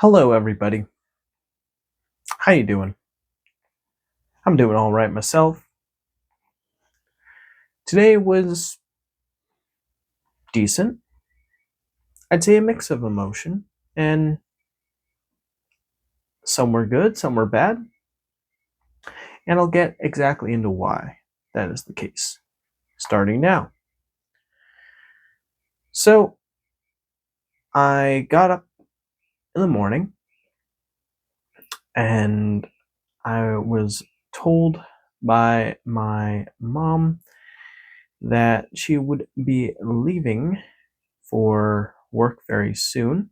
Hello, everybody. How you doing? I'm doing all right myself. Today was decent. I'd say a mix of emotion, and some were good, some were bad, and I'll get exactly into why that is the case, starting now. So, I got up in the morning, and I was told by my mom that she would be leaving for work very soon.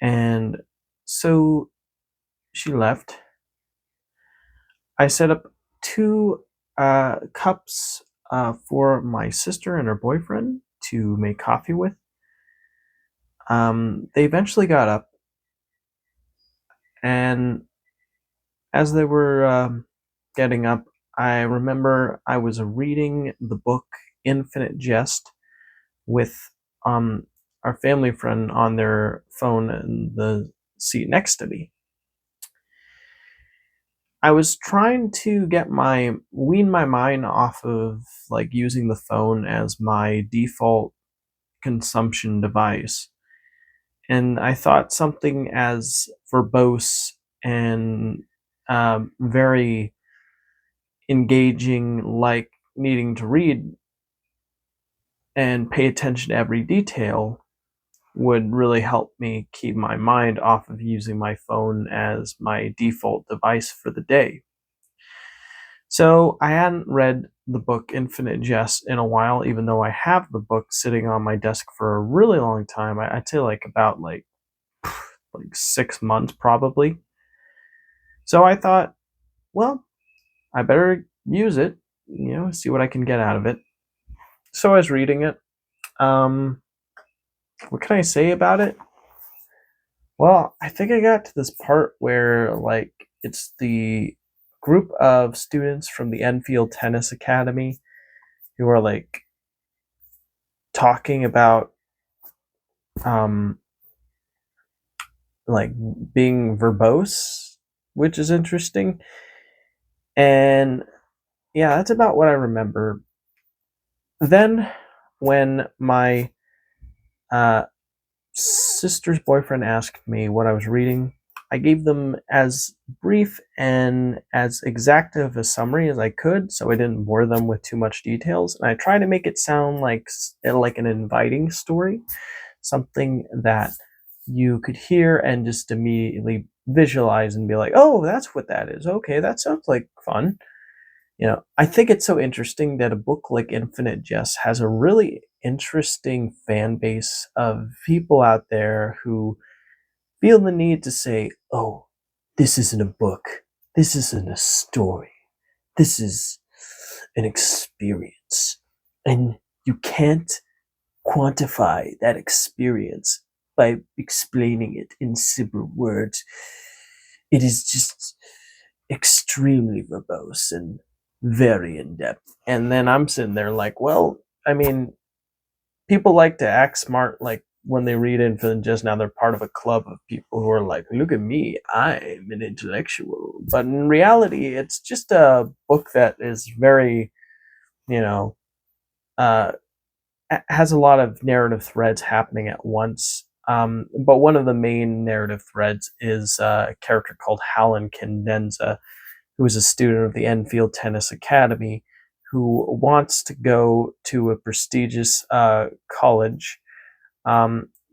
And so she left. I set up two cups for my sister and her boyfriend to make coffee with. They eventually got up, and as they were getting up, I remember I was reading the book Infinite Jest with um, our family friend on their phone in the seat next to me. I was trying to wean my mind off of like using the phone as my default consumption device. And I thought something as verbose and very engaging, like needing to read and pay attention to every detail, would really help me keep my mind off of using my phone as my default device for the day. So I hadn't read the book Infinite Jest in a while, even though I have the book sitting on my desk for a really long time. I'd say like about like 6 months probably. So I thought, well, I better use it, see what I can get out of it. So I was reading it. Um, what can I say about it? Well, I think I got to this part where like it's the group of students from the Enfield Tennis Academy who are like talking about um like being verbose, which is interesting. And yeah, that's about what I remember. Then when my uh sister's boyfriend asked me what I was reading, I gave them as brief and as exact of a summary as I could, so I didn't bore them with too much details. And I tried to make it sound like an inviting story, something that you could hear and just immediately visualize and be like, "Oh, that's what that is. Okay, that sounds like fun." I think it's so interesting that a book like Infinite Jest has a really interesting fan base of people out there who feel the need to say, "Oh, this isn't a book. This isn't a story. This is an experience." And you can't quantify that experience by explaining it in simple words. It is just extremely verbose and very in depth. And then I'm sitting there like, well, I mean, people like to act smart like when they read Infinite Jest. Now they're part of a club of people who are like, look at me, I'm an intellectual. But in reality, it's just a book that is very, you know, uh, has a lot of narrative threads happening at once. But one of the main narrative threads is a character called Hallen Cadenza, who is a student of the Enfield Tennis Academy, who wants to go to a prestigious college,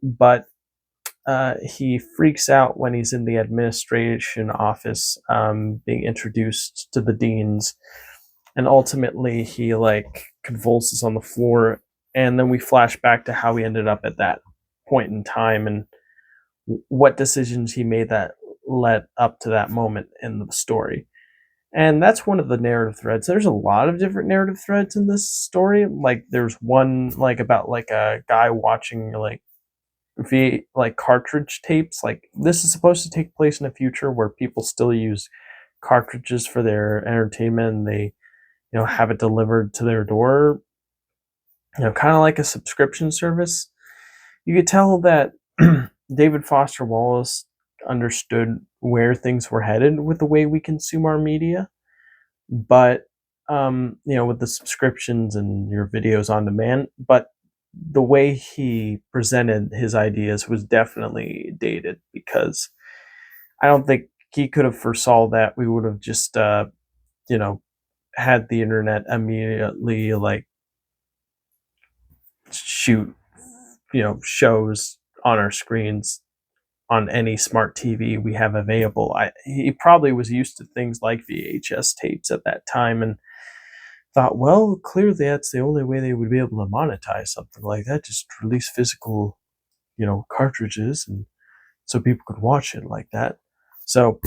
but he freaks out when he's in the administration office, being introduced to the deans, and ultimately he like convulses on the floor. And then we flash back to how he ended up at that point in time and what decisions he made that led up to that moment in the story. And that's one of the narrative threads. There's a lot of different narrative threads in this story. Like there's one like about like a guy watching like cartridge tapes. Like this is supposed to take place in a future where people still use cartridges for their entertainment, and they have it delivered to their door. Kind of like a subscription service. You could tell that David Foster Wallace understood where things were headed with the way we consume our media, but with the subscriptions and your videos on demand, but the way he presented his ideas was definitely dated, because I don't think he could have foresaw that we would have just you know had the internet immediately like shoot shows on our screens on any smart TV we have available. He probably was used to things like VHS tapes at that time and thought, well, clearly that's the only way they would be able to monetize something like that. Just release physical, cartridges, and so people could watch it like that. So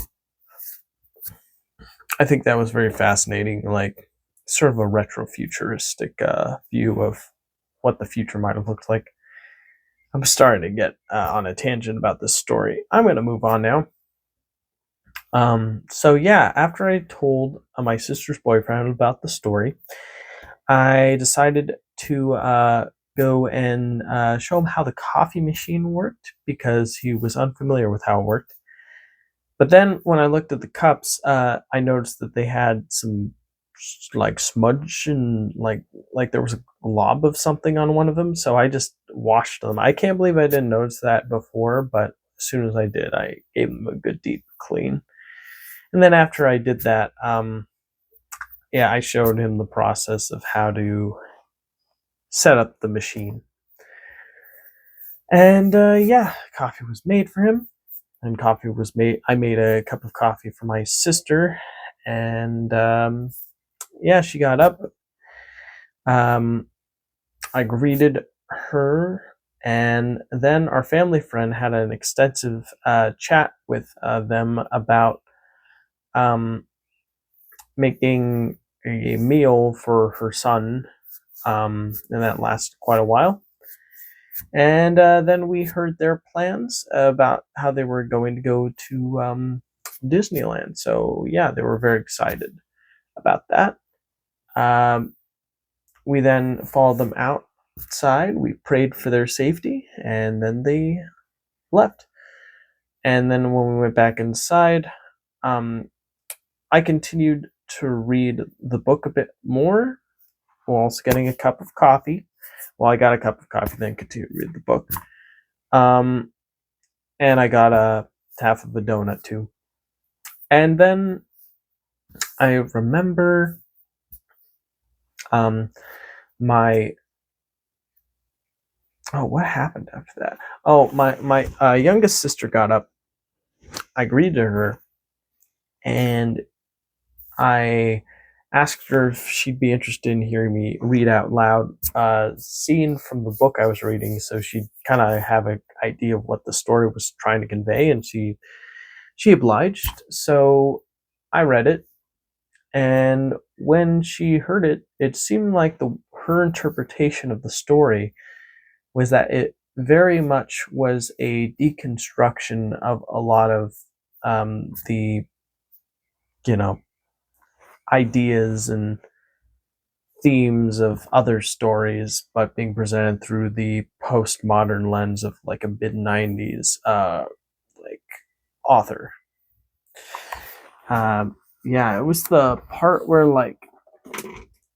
I think that was very fascinating, like sort of a retro-futuristic view of what the future might have looked like. I'm starting to get on a tangent about this story. I'm going to move on now. So yeah, after I told my sister's boyfriend about the story, I decided to go and show him how the coffee machine worked, because he was unfamiliar with how it worked. But then when I looked at the cups, I noticed that they had some like smudge, and like there was a glob of something on one of them. So I just washed them. I can't believe I didn't notice that before, but as soon as I did, I gave them a good deep clean. And then after I did that, yeah, I showed him the process of how to set up the machine. And yeah, coffee was made for him. And coffee was made. I made a cup of coffee for my sister, and yeah, she got up. I greeted her, and then our family friend had an extensive chat with them about making a meal for her son, and that lasted quite a while. And then we heard their plans about how they were going to go to Disneyland. So yeah, they were very excited about that. We then followed them outside. We prayed for their safety, and then they left. And then when we went back inside, I continued to read the book a bit more, whilst getting a cup of coffee. Well, I got a cup of coffee, then continued to read the book. And I got a half of a donut too. And then I remember my what happened after that? Oh, my youngest sister got up. I greeted her, and I asked her if she'd be interested in hearing me read out loud a scene from the book I was reading, so she'd kind of have an idea of what the story was trying to convey, and she obliged. So I read it, and when she heard it, it seemed like her interpretation of the story was that it very much was a deconstruction of a lot of the ideas and themes of other stories, but being presented through the postmodern lens of like a mid 90s like author. Yeah, it was the part where like,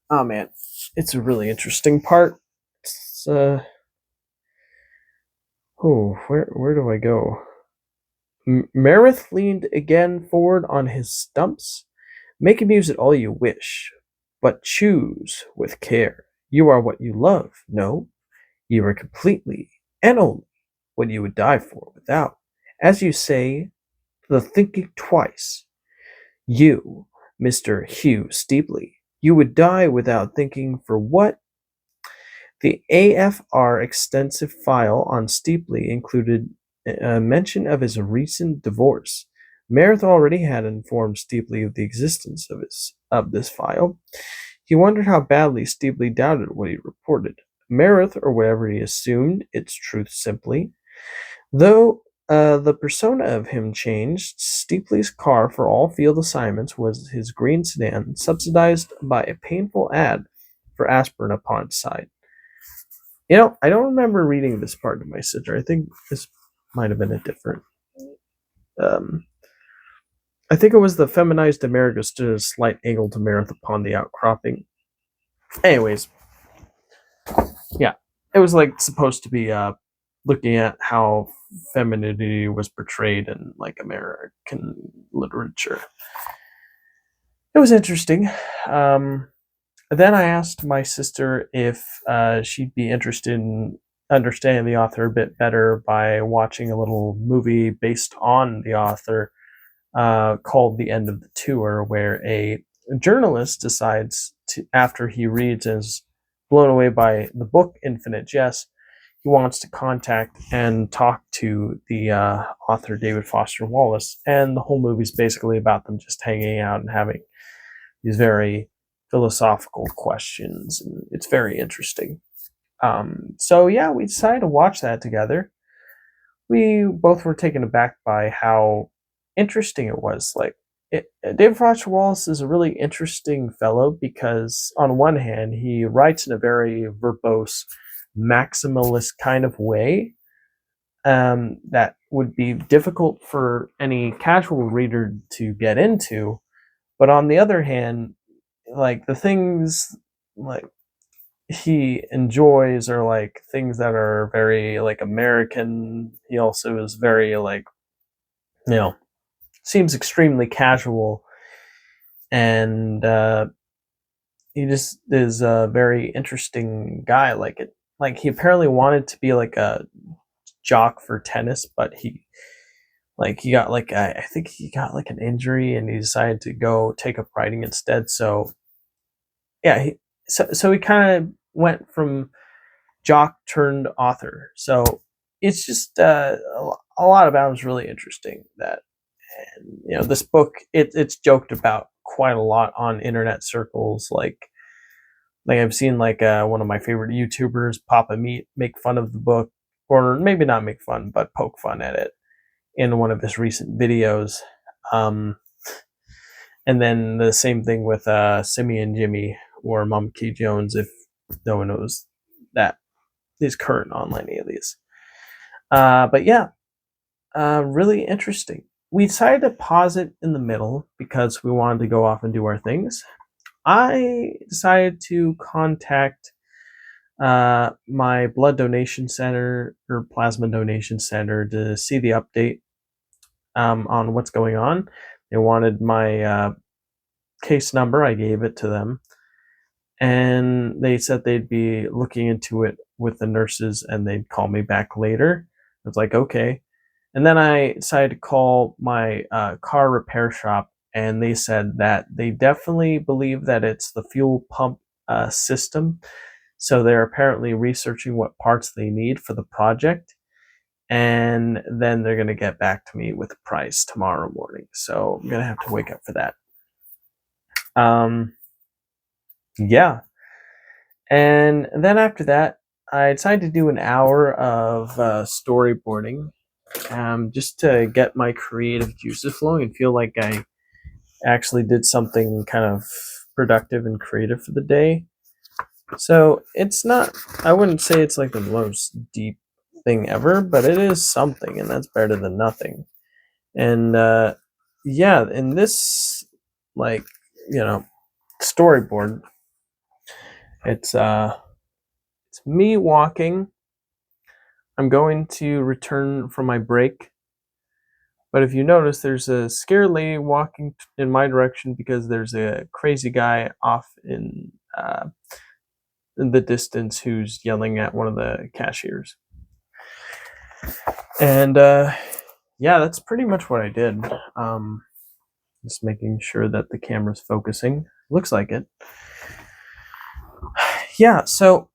oh man, it's a really interesting part. It's where do I go? Meredith leaned again forward on his stumps. Make him use it all you wish, but choose with care. You are what you love, no? You are completely and only what you would die for without, as you say, the thinking twice. You, Mr. Hugh Steepley, you would die without thinking for what? The AFR extensive file on Steepley included a mention of his recent divorce. Meredith already had informed Steepley of the existence of this file. He wondered how badly Steepley doubted what he reported. Meredith, or whatever he assumed, its truth simply. Though the persona of him changed, Steepley's car for all field assignments was his green sedan, subsidized by a painful ad for aspirin upon its side. I don't remember reading this part to my sister. I think this might have been a different. Um, I think it was the feminized America stood at a slight angle to Meredith upon the outcropping. Anyways, yeah, it was like supposed to be looking at how femininity was portrayed in like American literature. It was interesting. Um, then I asked my sister if she'd be interested in understanding the author a bit better by watching a little movie based on the author called The End of the Tour, where a journalist decides to, after he reads and is blown away by the book Infinite Jest, he wants to contact and talk to the author David Foster Wallace. And the whole movie is basically about them just hanging out and having these very philosophical questions. And it's very interesting. So, yeah, we decided to watch that together. We both were taken aback by how interesting it was. David Foster Wallace is a really interesting fellow because, on one hand, he writes in a very verbose, maximalist kind of way that would be difficult for any casual reader to get into. But on the other hand, like the things like he enjoys are like things that are very like American. He also is very like, you know, seems extremely casual, and he just is a very interesting guy. Like he apparently wanted to be like a jock for tennis, but he got like I think he got like an injury, and he decided to go take up writing instead. So yeah, so he kind of went from jock turned author. So it's just a lot about him is really interesting. That and this book it's joked about quite a lot on internet circles. Like I've seen like one of my favorite YouTubers, Papa Meat, make fun of the book, or maybe not make fun, but poke fun at it in one of his recent videos. Um, and then the same thing with Simeon Jimmy or Mom Key Jones, if no one knows that is current on any of these. But yeah, really interesting. We decided to pause it in the middle because we wanted to go off and do our things. I decided to contact my blood donation center or plasma donation center to see the update on what's going on. They wanted my case number. I gave it to them, and they said they'd be looking into it with the nurses and they'd call me back later. I was like, okay. And then I decided to call my car repair shop, and they said that they definitely believe that it's the fuel pump system. So they're apparently researching what parts they need for the project, and then they're going to get back to me with a price tomorrow morning. So I'm going to have to wake up for that. Yeah. And then after that, I decided to do an hour of storyboarding just to get my creative juices flowing and feel like I actually did something kind of productive and creative for the day. So it's not, I wouldn't say it's like the most deep thing ever, but it is something, and that's better than nothing. And yeah, in this, like, storyboard, it's me walking. I'm going to return from my break. But if you notice, there's a scared lady walking in my direction because there's a crazy guy off in the distance who's yelling at one of the cashiers. And yeah, that's pretty much what I did. Just making sure that the camera's focusing. Looks like it. Yeah, so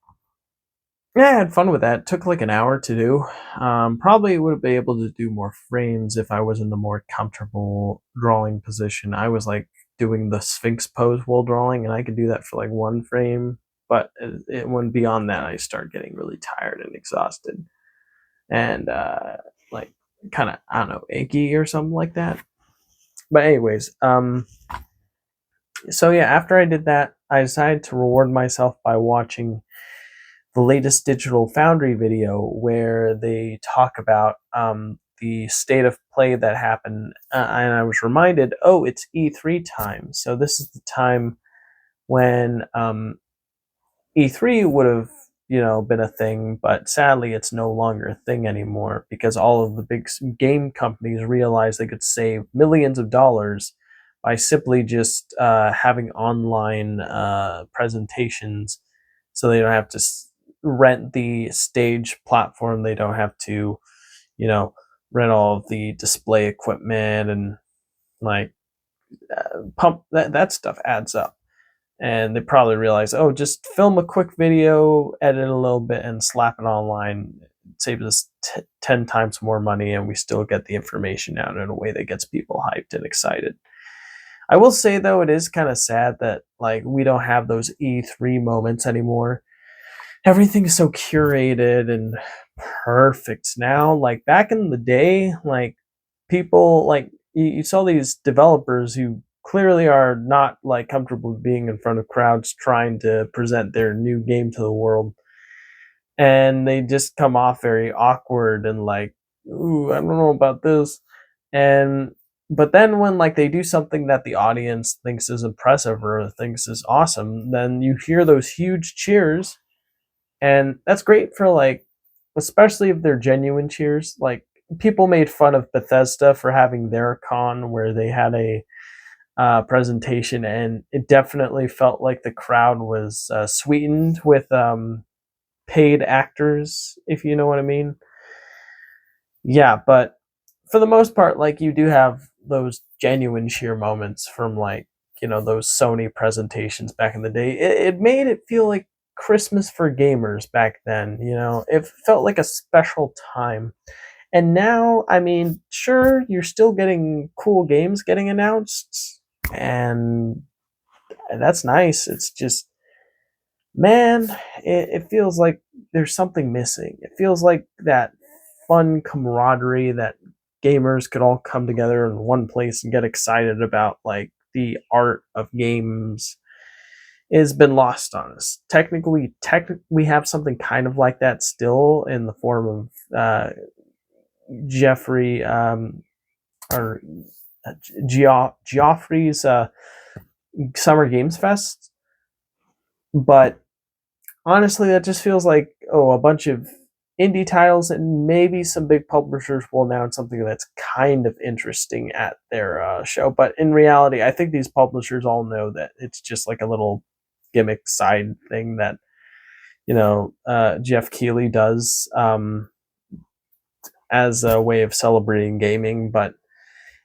yeah, I had fun with that. It took like an hour to do. Probably would have been able to do more frames if I was in the more comfortable drawing position. I was like doing the Sphinx pose while drawing, and I could do that for like one frame. But when beyond that, I start getting really tired and exhausted, and like kind of, I don't know, achy or something like that. But anyways, so yeah, after I did that, I decided to reward myself by watching the latest Digital Foundry video where they talk about the state of play that happened, and I was reminded, oh, it's E3 time. So this is the time when E3 would have, been a thing, but sadly, it's no longer a thing anymore because all of the big game companies realized they could save millions of dollars by simply just having online presentations, so they don't have to rent the stage platform. They don't have to, you know, rent all of the display equipment and like pump that stuff adds up. And they probably realize, oh, just film a quick video, edit a little bit, and slap it online. It saves us 10 times more money, and we still get the information out in a way that gets people hyped and excited. I will say though, it is kind of sad that like we don't have those E3 moments anymore. Everything's so curated and perfect now. Like back in the day, like people like you saw these developers who clearly are not like comfortable being in front of crowds trying to present their new game to the world, and they just come off very awkward and like, ooh, I don't know about this. And but then when like they do something that the audience thinks is impressive or thinks is awesome, then you hear those huge cheers, and that's great for like, especially if they're genuine cheers. Like people made fun of Bethesda for having their con where they had a presentation, and it definitely felt like the crowd was sweetened with paid actors, if you know what I mean. Yeah, but for the most part, like you do have those genuine cheer moments from like, those Sony presentations back in the day. It made it feel like Christmas for gamers back then. It felt like a special time. And now, I mean, sure, you're still getting cool games getting announced, and that's nice. It's just, man, it feels like there's something missing. It feels like that fun camaraderie that gamers could all come together in one place and get excited about, like the art of games, has been lost on us. Technically, we have something kind of like that still in the form of Jeffrey or Geoffrey's Summer Games Fest, but honestly, that just feels like, oh, a bunch of indie titles and maybe some big publishers will announce something that's kind of interesting at their show. But in reality, I think these publishers all know that it's just like a little gimmick side thing that Jeff Keighley does as a way of celebrating gaming. But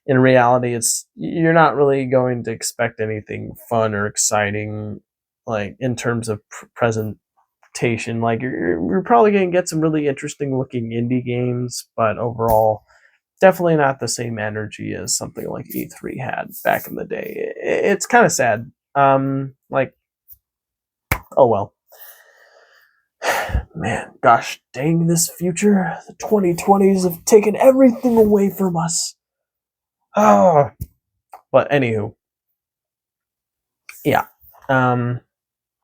in reality, you're not really going to expect anything fun or exciting, like in terms of presentation. Like you're probably going to get some really interesting looking indie games, but overall, definitely not the same energy as something like E3 had back in the day. It's kind of sad. Like, oh well. Man, gosh dang this future. The 2020s have taken everything away from us. Oh. But anywho, yeah.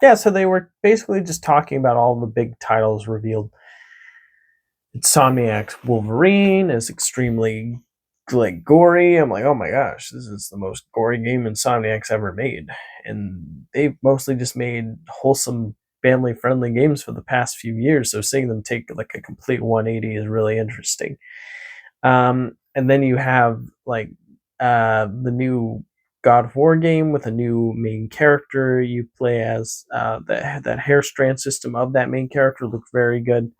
Yeah, so they were basically just talking about all the big titles revealed. Insomniac's Wolverine is extremely like gory. I'm like, oh my gosh, this is the most gory game Insomniac's ever made. And they've mostly just made wholesome, family friendly games for the past few years. So seeing them take like a complete 180 is really interesting. And then you have like the new God of War game with a new main character. You play as that hair strand system of that main character looks very good.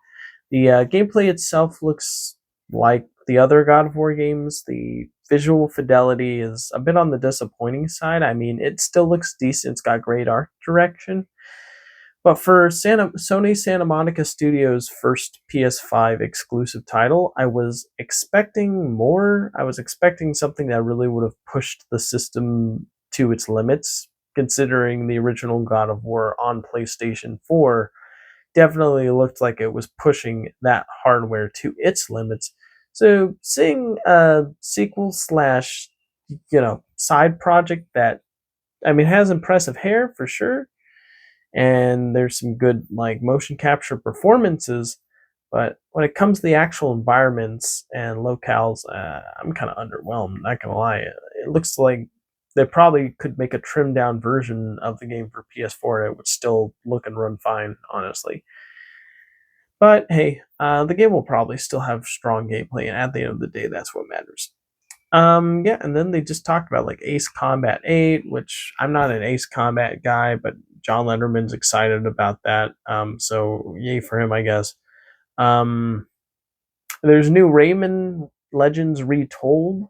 The gameplay itself looks like the other God of War games. The visual fidelity is a bit on the disappointing side. I mean, it still looks decent. It's got great art direction. But for Sony Santa Monica Studios' first PS5 exclusive title, I was expecting more. I was expecting something that really would have pushed the system to its limits, considering the original God of War on PlayStation 4 definitely looked like it was pushing that hardware to its limits. So seeing a sequel slash, side project that, I mean, has impressive hair for sure, and there's some good like motion capture performances. But when it comes to the actual environments and locales, I'm kind of underwhelmed. Not gonna lie, it looks like they probably could make a trimmed down version of the game for PS4 and it would still look and run fine, honestly. But hey, the game will probably still have strong gameplay, and at the end of the day, that's what matters. Yeah, and then they just talked about like Ace Combat 8, which I'm not an Ace Combat guy, but John Lenderman's excited about that. So yay for him, I guess. Um, there's new Rayman Legends Retold.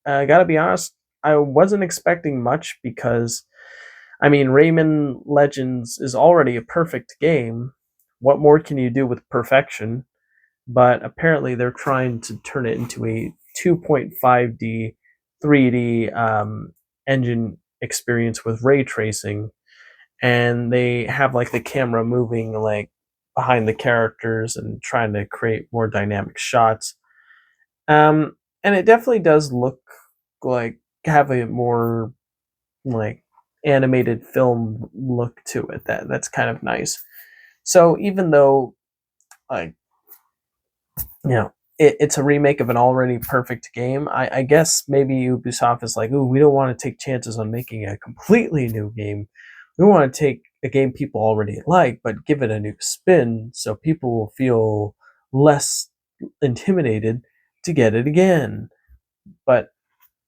I gotta be honest, I wasn't expecting much because, I mean, Rayman Legends is already a perfect game. What more can you do with perfection? But apparently they're trying to turn it into a 2.5D 3D engine experience with ray tracing, and they have like the camera moving like behind the characters and trying to create more dynamic shots. And it definitely does look like have a more like animated film look to it. That's kind of nice. So even though like you know, it's a remake of an already perfect game. I guess maybe Ubisoft is like, ooh, we don't want to take chances on making a completely new game. We want to take a game people already like, but give it a new spin so people will feel less intimidated to get it again. But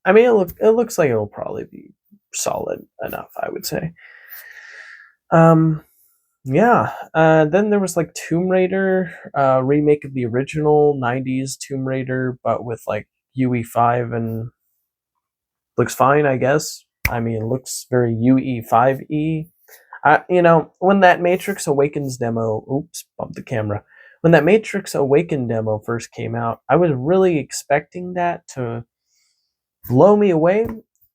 I mean, it looks like it'll probably be solid enough, I would say. Um, Yeah. Then there was like Tomb Raider, remake of the original '90s Tomb Raider, but with like UE5 and looks fine, I guess. I mean, it looks very UE5E. When that Matrix Awakens demo, oops, bumped the camera. When that Matrix Awaken demo first came out, I was really expecting that to blow me away.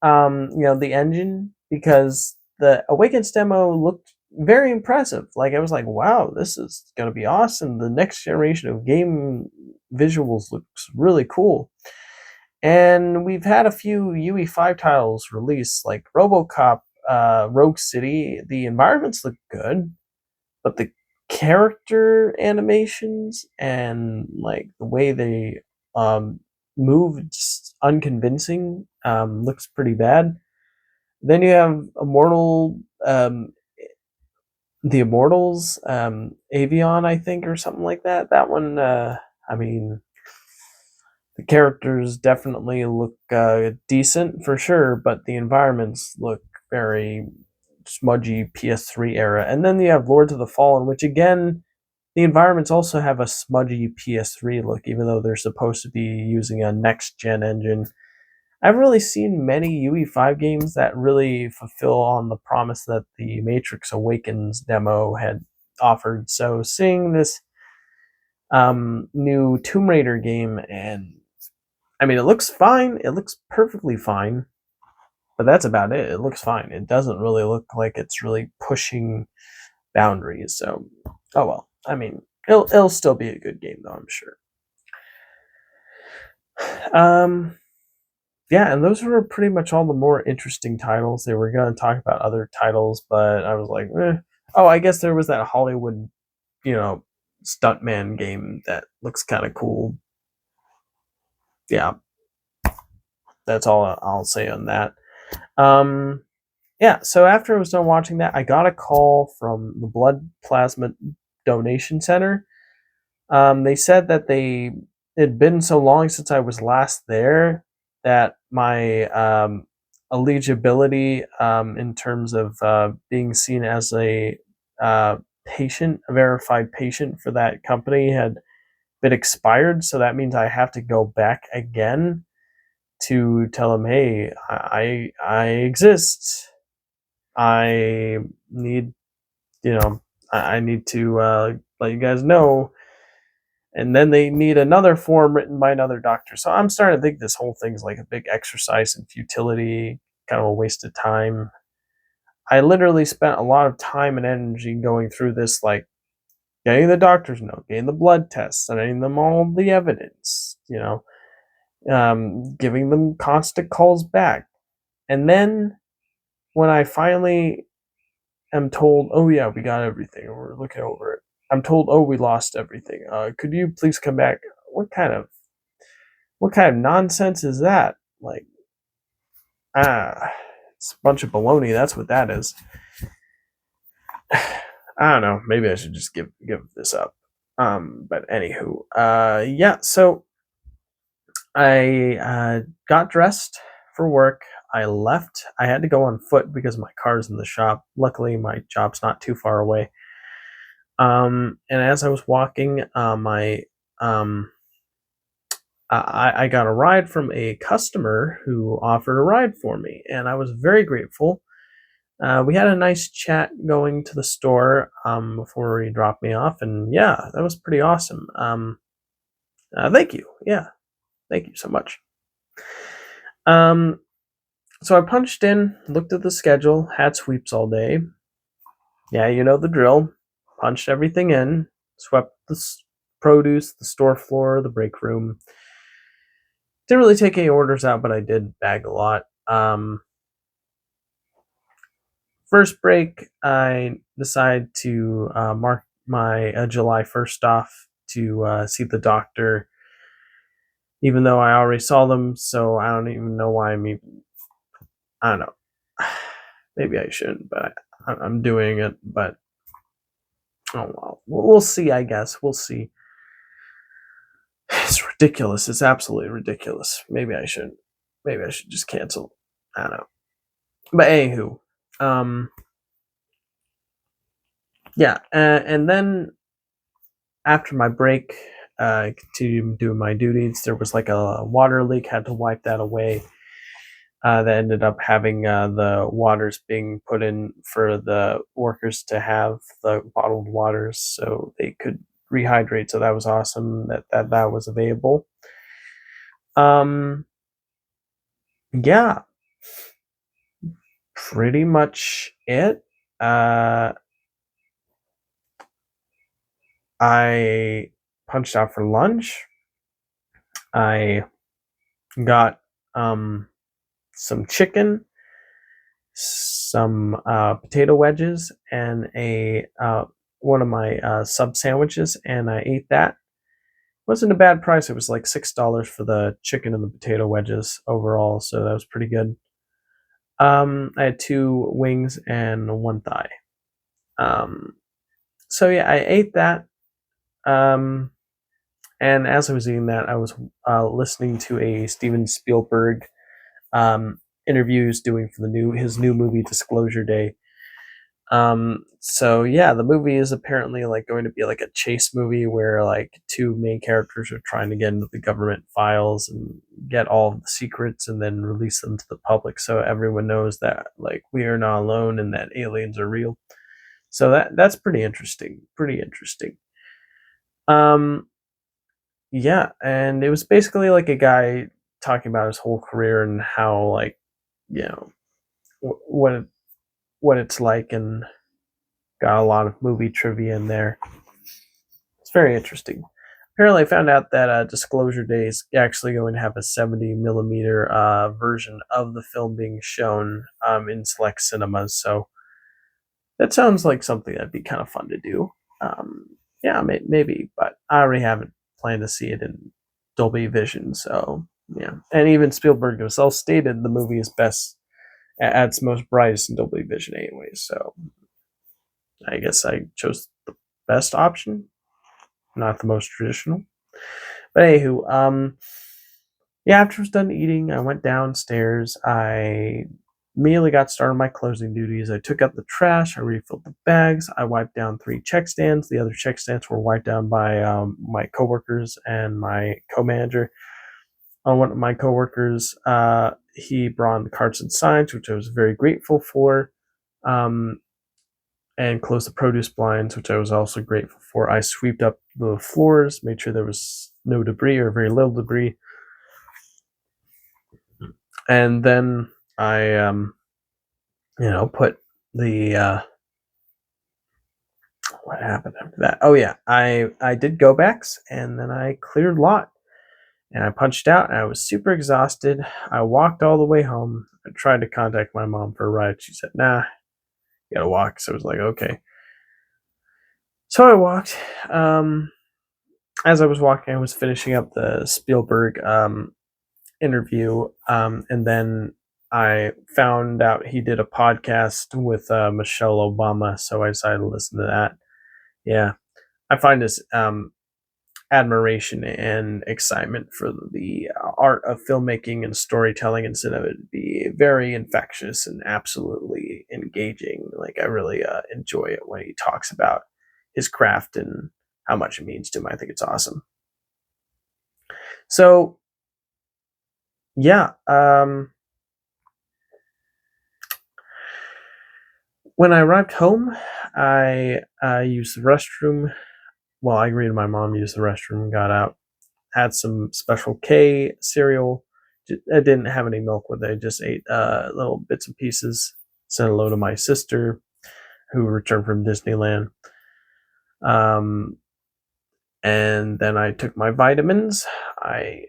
The engine, because the Awakens demo looked very impressive. Like I was like, wow, this is gonna be awesome. The next generation of game visuals looks really cool. And we've had a few UE5 titles released, like RoboCop, Rogue City. The environments look good, but the character animations and like the way they um, move just unconvincing. Looks pretty bad. Then you have Immortal, the Immortals, Avion, I think, or something like that. That one, I mean, the characters definitely look decent for sure, but the environments look very smudgy PS3 era. And then you have Lords of the Fallen, which again, the environments also have a smudgy PS3 look, even though they're supposed to be using a next gen engine. I've really seen many UE5 games that really fulfill on the promise that the Matrix Awakens demo had offered. So seeing this new Tomb Raider game, and I mean, it looks fine. It looks perfectly fine, but that's about it. It looks fine. It doesn't really look like it's really pushing boundaries. So, oh well. I mean, it'll still be a good game though, I'm sure. Um, yeah, and those were pretty much all the more interesting titles. They were going to talk about other titles, but I was like, eh. Oh, I guess there was that Hollywood, you know, stuntman game that looks kind of cool. Yeah, that's all I'll say on that. Um, yeah, so after I was done watching that, I got a call from the Blood Plasma Donation Center. They said that it had been so long since I was last there that my eligibility in terms of being seen as a patient, a verified patient for that company, had been expired. So that means I have to go back again to tell them, hey, I exist. I need, I need to let you guys know, and then they need another form written by another doctor. So I'm starting to think this whole thing's like a big exercise in futility, kind of a waste of time. I literally spent a lot of time and energy going through this, like getting the doctor's note, getting the blood tests, sending them all the evidence, giving them constant calls back. And then when I finally am told, oh yeah, we got everything, and we're looking over it. I'm told, oh, we lost everything. Could you please come back? What kind of nonsense is that? Like, ah, it's a bunch of baloney. That's what that is. I don't know. Maybe I should just give this up. But anywho, yeah. So I got dressed for work. I left. I had to go on foot because my car's in the shop. Luckily, my job's not too far away. And as I was walking, um, I got a ride from a customer who offered a ride for me, and I was very grateful. We had a nice chat going to the store before he dropped me off, and yeah, that was pretty awesome. Thank you. Yeah, thank you so much. Um, so I punched in, looked at the schedule, had sweeps all day. Yeah, you know the drill. Punched everything in, swept the produce, the store floor, the break room. Didn't really take any orders out, but I did bag a lot. First break, I decided to mark my July 1st off to see the doctor, even though I already saw them, so I don't even know why I'm even. I don't know. Maybe I shouldn't, but I'm doing it. But oh well, we'll see. I guess we'll see. It's ridiculous. It's absolutely ridiculous. Maybe I shouldn't. Maybe I should just cancel. I don't know. But anywho, um, yeah, and then after my break, I continued doing my duties. There was like a water leak. Had to wipe that away. That ended up having the waters being put in for the workers to have the bottled waters so they could rehydrate. So that was awesome that was available. Um, yeah, pretty much it. Uh, I punched out for lunch. I got some chicken, some potato wedges, and a one of my sub sandwiches, and I ate that. Wasn't a bad price. It was like $6 for the chicken and the potato wedges overall, so that was pretty good. I had two wings and one thigh. Um, so yeah, I ate that. Um, and as I was eating that, I was listening to a Steven Spielberg interview he's doing for the new his new movie Disclosure Day. So yeah, the movie is apparently like going to be like a chase movie where like two main characters are trying to get into the government files and get all of the secrets and then release them to the public so everyone knows that like we are not alone and that aliens are real. So that's pretty interesting. Pretty interesting. Um yeah, and it was basically like a guy talking about his whole career and how like, you know, what it's like, and got a lot of movie trivia in there. It's very interesting. Apparently, I found out that Disclosure Day is actually going to have a 70 millimeter version of the film being shown in select cinemas. So that sounds like something that'd be kind of fun to do. Um, yeah, maybe, but I already haven't planned to see it in Dolby Vision. So yeah, and even Spielberg himself stated the movie is best at its most brightest in Dolby Vision, anyways. So I guess I chose the best option, not the most traditional. But anywho, yeah, after I was done eating, I went downstairs. I immediately got started on my closing duties. I took out the trash. I refilled the bags. I wiped down 3 check stands. The other check stands were wiped down by my coworkers and my co-manager. On one of my coworkers, he brought in the cards and signs, which I was very grateful for. Um, and closed the produce blinds, which I was also grateful for. I swept up the floors, made sure there was no debris or very little debris, and then I, put the what happened after that? Oh yeah, I did go backs, and then I cleared lot, and I punched out, and I was super exhausted. I walked all the way home. I tried to contact my mom for a ride. She said, "Nah, You gotta walk. So I was like, okay. So I walked. As I was walking, I was finishing up the Spielberg interview, and then I found out he did a podcast with Michelle Obama, so I decided to listen to that. Yeah, I find his admiration and excitement for the art of filmmaking and storytelling and cinema to be very infectious and absolutely engaging. Like I really enjoy it when he talks about his craft and how much it means to him. I think it's awesome. So yeah, when I arrived home, I used the restroom. Well, I agreed to my mom, used the restroom, got out, had some Special K cereal. I didn't have any milk with it. I just ate little bits and pieces. Said hello to my sister, who returned from Disneyland. Um, and then I took my vitamins. I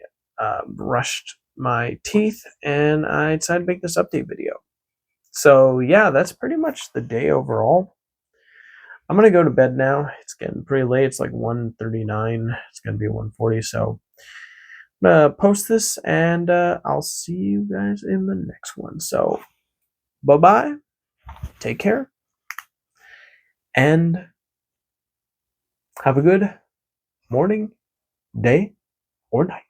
brushed my teeth, and I decided to make this update video. So yeah, that's pretty much the day overall. I'm gonna go to bed now. It's getting pretty late. It's like 1:39. It's gonna be 1:40. So I'm gonna post this, and I'll see you guys in the next one. So bye bye. Take care, and have a good morning, day, or night.